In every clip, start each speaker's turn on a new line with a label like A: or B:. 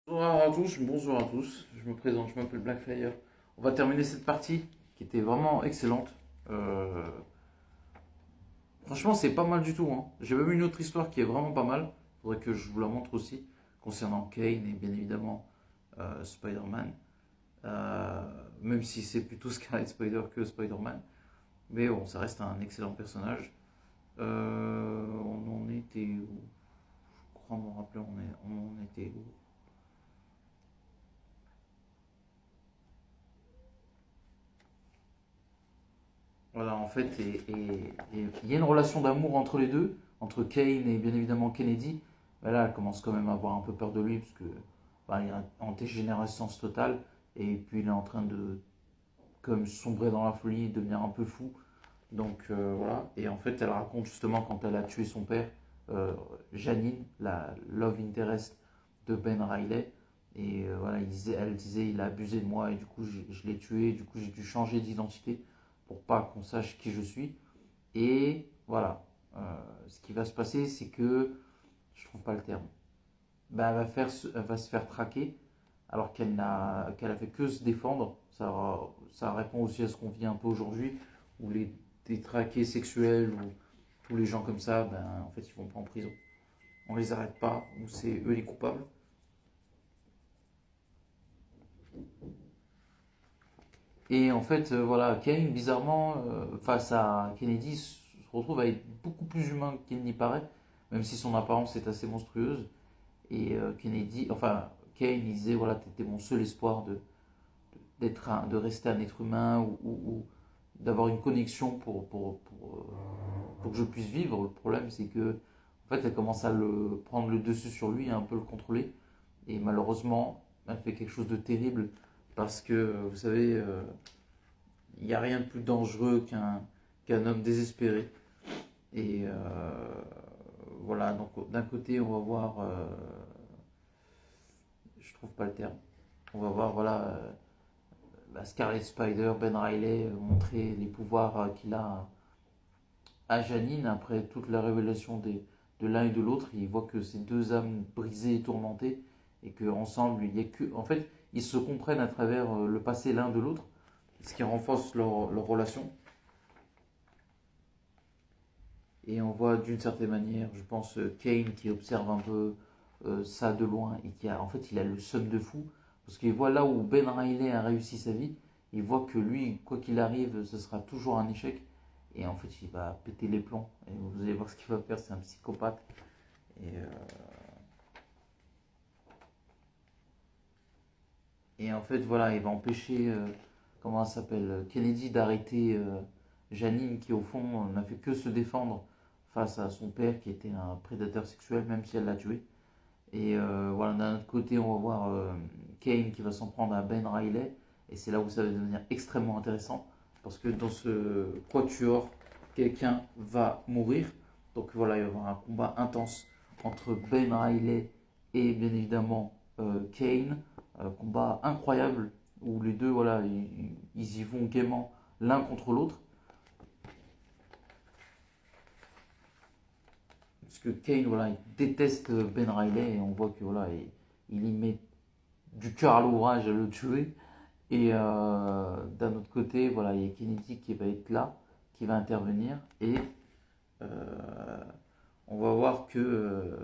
A: Bonjour à tous, je me présente, je m'appelle Blackfire. On va terminer cette partie qui était vraiment excellente. Euh, Franchement, c'est pas mal du tout, hein. J'ai même une autre histoire qui est vraiment pas mal. Faudrait que je vous la montre aussi, concernant Kane et bien évidemment Spider-Man. Même si c'est plutôt Scarlet Spider que Spider-Man. Mais bon, ça reste un excellent personnage. On en était où? Je crois me rappeler, on en était où? Voilà, en fait, et il y a une relation d'amour entre les deux, entre Kane et bien évidemment Kennedy. Mais là, elle commence quand même à avoir un peu peur de lui, parce que bah, il est en dégénérescence totale, et puis il est en train de comme sombrer dans la folie, devenir un peu fou. Donc voilà, et en fait, elle raconte justement quand elle a tué son père, euh, Janine, la love interest de Ben Riley. Et voilà, elle disait, il a abusé de moi, et du coup, je l'ai tué, du coup, j'ai dû changer d'identité pour pas qu'on sache qui je suis. Et voilà, ce qui va se passer, c'est que, je trouve pas le terme, ben, elle va se faire traquer alors qu'elle a fait que se défendre. Ça répond aussi à ce qu'on vit un peu aujourd'hui, où des traqués sexuels ou tous les gens comme ça, ben, en fait, ils vont pas en prison. On les arrête pas, ou c'est eux les coupables. Et en fait, voilà, Kane, bizarrement, face à Kennedy, se retrouve à être beaucoup plus humain qu'il n'y paraît, même si son apparence est assez monstrueuse. Et Kennedy, enfin, Kane, il disait, voilà, t'étais mon seul espoir de rester un être humain ou d'avoir une connexion pour que je puisse vivre. Le problème, c'est que, en fait, elle commence à prendre le dessus sur lui et un peu le contrôler. Et malheureusement, elle fait quelque chose de terrible parce que, vous savez, il n'y a rien de plus dangereux qu'un homme désespéré. Et voilà, donc d'un côté, on va voir, je trouve pas le terme, on va voir, voilà, la Scarlet Spider, Ben Riley, montrer les pouvoirs qu'il a à Janine après toute la révélation de l'un et de l'autre. Il voit que ces deux âmes brisées et tourmentées, et qu'ensemble, il y a que. En fait, ils se comprennent à travers le passé l'un de l'autre, ce qui renforce leur relation. Et on voit d'une certaine manière, je pense, Kane qui observe un peu ça de loin et en fait, il a le seum de fou parce qu'il voit là où Ben Riley a réussi sa vie, il voit que lui, quoi qu'il arrive, ce sera toujours un échec. Et en fait, il va péter les plombs. Et vous allez voir ce qu'il va faire, c'est un psychopathe. Et en fait, voilà, il va empêcher, comment ça s'appelle, Kennedy d'arrêter Janine qui, au fond, n'a fait que se défendre face à son père qui était un prédateur sexuel, même si elle l'a tué. Et voilà, d'un autre côté, on va voir Kane qui va s'en prendre à Ben Riley. Et c'est là où ça va devenir extrêmement intéressant. Parce que dans ce quatuor, quelqu'un va mourir. Donc voilà, il va y avoir un combat intense entre Ben Riley et bien évidemment Kane. Combat incroyable où les deux, voilà, ils y vont gaiement l'un contre l'autre. Parce que Kane, voilà, il déteste Ben Riley et on voit que voilà, il y met du cœur à l'ouvrage à le tuer. Et d'un autre côté, voilà, il y a Kennedy qui va être là, qui va intervenir. Et euh, on va voir que,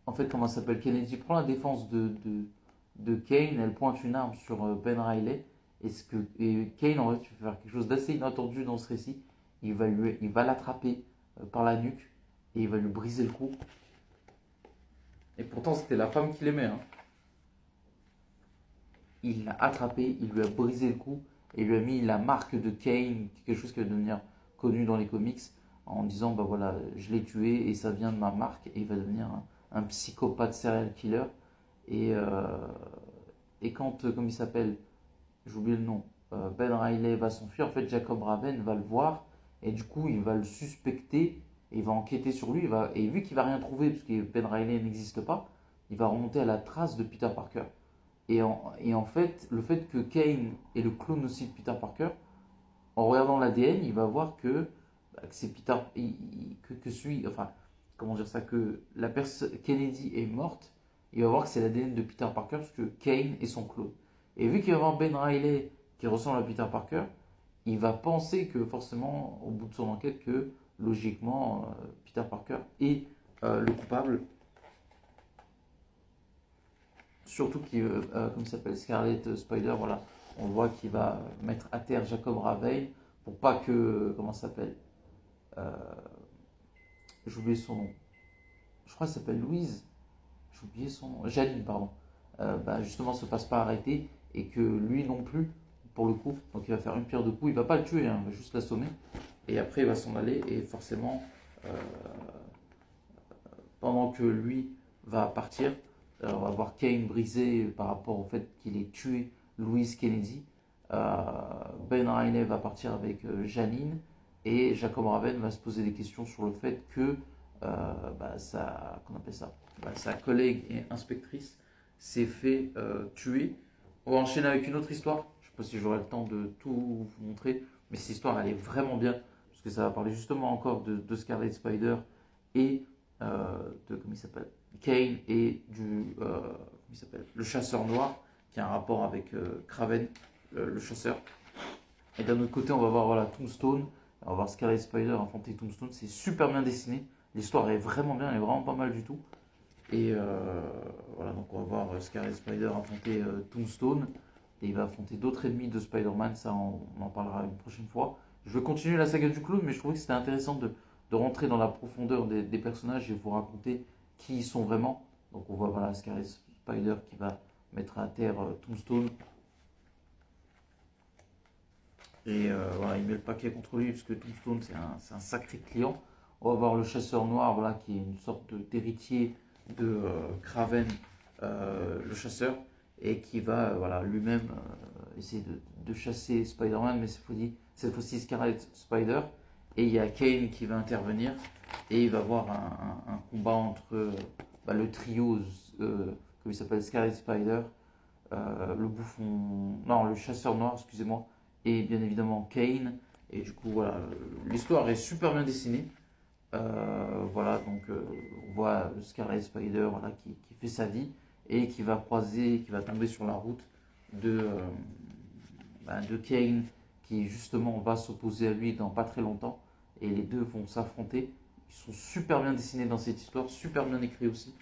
A: en fait, comment ça s'appelle, Kennedy prend la défense de Kane, elle pointe une arme sur Ben Riley. Et Kane, en fait, tu vas faire quelque chose d'assez inattendu dans ce récit. Il va l'attraper par la nuque et il va lui briser le cou. Et pourtant, c'était la femme qu'il aimait, hein. Il l'a attrapé, il lui a brisé le cou et lui a mis la marque de Kane, quelque chose qui va devenir connu dans les comics, en disant bah voilà, je l'ai tué et ça vient de ma marque, et il va devenir un psychopathe serial killer. Et, quand, comme il s'appelle, j'ai oublié le nom, Ben Riley va s'enfuir, en fait Jacob Raven va le voir et du coup il va le suspecter et il va enquêter sur lui. Et vu qu'il va rien trouver parce que Ben Riley n'existe pas, il va remonter à la trace de Peter Parker. Et en fait, le fait que Kane est le clone aussi de Peter Parker, en regardant l'ADN, il va voir que c'est Peter, que celui, enfin, comment dire ça, que Kennedy est morte il va voir que c'est l'ADN de Peter Parker parce que Kane est son clone. Et vu qu'il va voir Ben Reilly qui ressemble à Peter Parker, il va penser que forcément, au bout de son enquête, que logiquement, Peter Parker est le coupable. Surtout qu'il, comme il s'appelle, Scarlet Spider, voilà, on voit qu'il va mettre à terre Jacob Raveil pour pas que, comment ça s'appelle, euh, j'ai oublié son nom, je crois qu'elle s'appelle Louise, j'ai oublié son nom, Janine, pardon, justement se fasse pas arrêter et que lui non plus, pour le coup, donc il va faire une pierre deux coups, il va pas le tuer, hein, il va juste l'assommer et après il va s'en aller et forcément, euh, pendant que lui va partir, on va voir Kane brisé par rapport au fait qu'il ait tué Louise Kennedy. Ben Reilly va partir avec Janine et Jacob Raven va se poser des questions sur le fait que sa collègue et inspectrice s'est fait tuer. On va enchaîner avec une autre histoire. Je ne sais pas si j'aurai le temps de tout vous montrer, mais cette histoire elle est vraiment bien parce que ça va parler justement encore de Scarlet Spider et de comment il s'appelle Kane et du comment il s'appelle le chasseur noir qui a un rapport avec Kraven le chasseur. Et d'un autre côté on va voir voilà Tombstone, on va voir Scarlet Spider affronter Tombstone, c'est super bien dessiné, l'histoire est vraiment bien, elle est vraiment pas mal du tout. Et voilà, donc on va voir Scarlet Spider affronter Tombstone et il va affronter d'autres ennemis de Spider-Man, ça on en parlera une prochaine fois. Je vais continuer la saga du clown, mais je trouvais que c'était intéressant de rentrer dans la profondeur des personnages et vous raconter qui ils sont vraiment. Donc on voit voilà, Scarlet Spider qui va mettre à terre Tombstone. Et voilà, il met le paquet contre lui parce que Tombstone c'est un sacré client. On va voir le chasseur noir voilà, qui est une sorte d'héritier de Kraven, le chasseur, et qui va voilà, lui-même essayer de chasser Spider-Man, mais cette fois-ci Scarlet Spider. Et il y a Kane qui va intervenir et il va avoir un combat entre le trio, comme il s'appelle, Scarlet Spider, le bouffon, non, le chasseur noir, excusez-moi, et bien évidemment Kane. Et du coup, voilà, l'histoire est super bien dessinée. Voilà, donc on voit le Scarlet Spider voilà, qui fait sa vie et qui va croiser, qui va tomber sur la route de Kane qui justement va s'opposer à lui dans pas très longtemps et les deux vont s'affronter. Ils sont super bien dessinés dans cette histoire, super bien écrits aussi.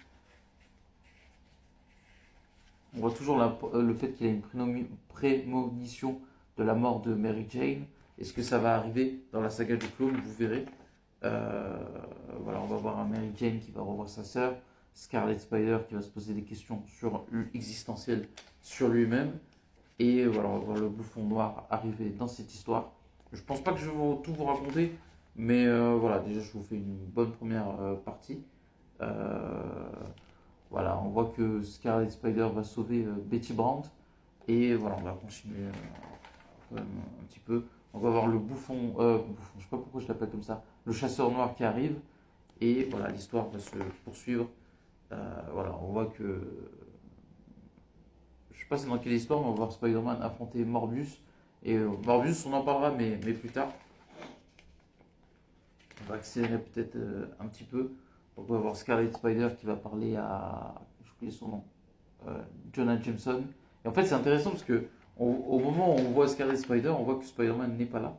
A: On voit toujours le fait qu'il a une prémonition de la mort de Mary Jane. Est-ce que ça va arriver dans la saga du clone? Vous verrez. Voilà, on va voir un Mary Jane qui va revoir sa sœur, Scarlet Spider qui va se poser des questions existentielles sur lui-même, et voilà, on va voir le bouffon noir arriver dans cette histoire. Je pense pas que je vais tout vous raconter, mais voilà, déjà je vous fais une bonne première partie. Euh, voilà, on voit que Scarlet Spider va sauver Betty Brandt, et voilà, on va continuer quand même un petit peu. On va voir le bouffon, je sais pas pourquoi je l'appelle comme ça, le chasseur noir qui arrive, et voilà, l'histoire va se poursuivre. Voilà, on voit que, je sais pas c'est dans quelle histoire, mais on va voir Spider-Man affronter Morbius, et Morbius on en parlera, mais plus tard. On va accélérer peut-être un petit peu. Donc on va voir Scarlet Spider qui va parler à, j'ai oublié son nom, Jonah Jameson. Et en fait c'est intéressant parce que au moment où on voit Scarlet Spider, on voit que Spider-Man n'est pas là.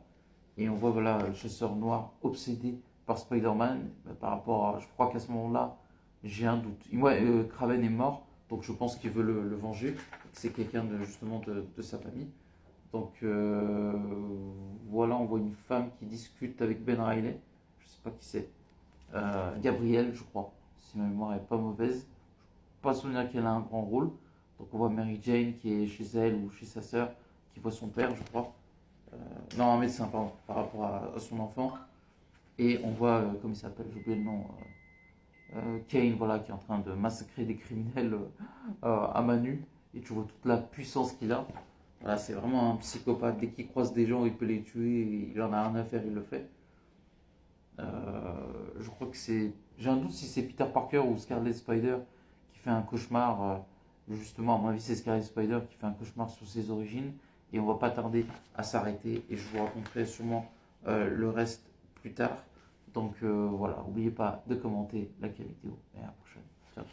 A: Et on voit voilà, le chasseur noir obsédé par Spider-Man. Par rapport à, je crois qu'à ce moment-là, j'ai un doute. Kraven est mort, donc je pense qu'il veut le venger. C'est quelqu'un justement de sa famille. Donc voilà, on voit une femme qui discute avec Ben Reilly. Je sais pas qui c'est. Gabrielle, je crois. Si ma mémoire est pas mauvaise. Je ne peux pas souvenir qu'elle a un grand rôle. Donc on voit Mary Jane qui est chez elle ou chez sa sœur, qui voit son père, je crois. Non, un médecin, pardon, par rapport à son enfant. Et on voit, comment il s'appelle, j'ai oublié le nom, Kane, voilà, qui est en train de massacrer des criminels à main nue. Et tu vois toute la puissance qu'il a. Voilà, c'est vraiment un psychopathe. Dès qu'il croise des gens, il peut les tuer. Il en a rien à faire, il le fait. Je crois que c'est. J'ai un doute si c'est Peter Parker ou Scarlet Spider qui fait un cauchemar. Justement, à mon avis, c'est Scarlet Spider qui fait un cauchemar sur ses origines. Et on va pas tarder à s'arrêter. Et je vous raconterai sûrement le reste plus tard. Donc voilà, n'oubliez pas de commenter, liker la vidéo. Et à la prochaine. Ciao.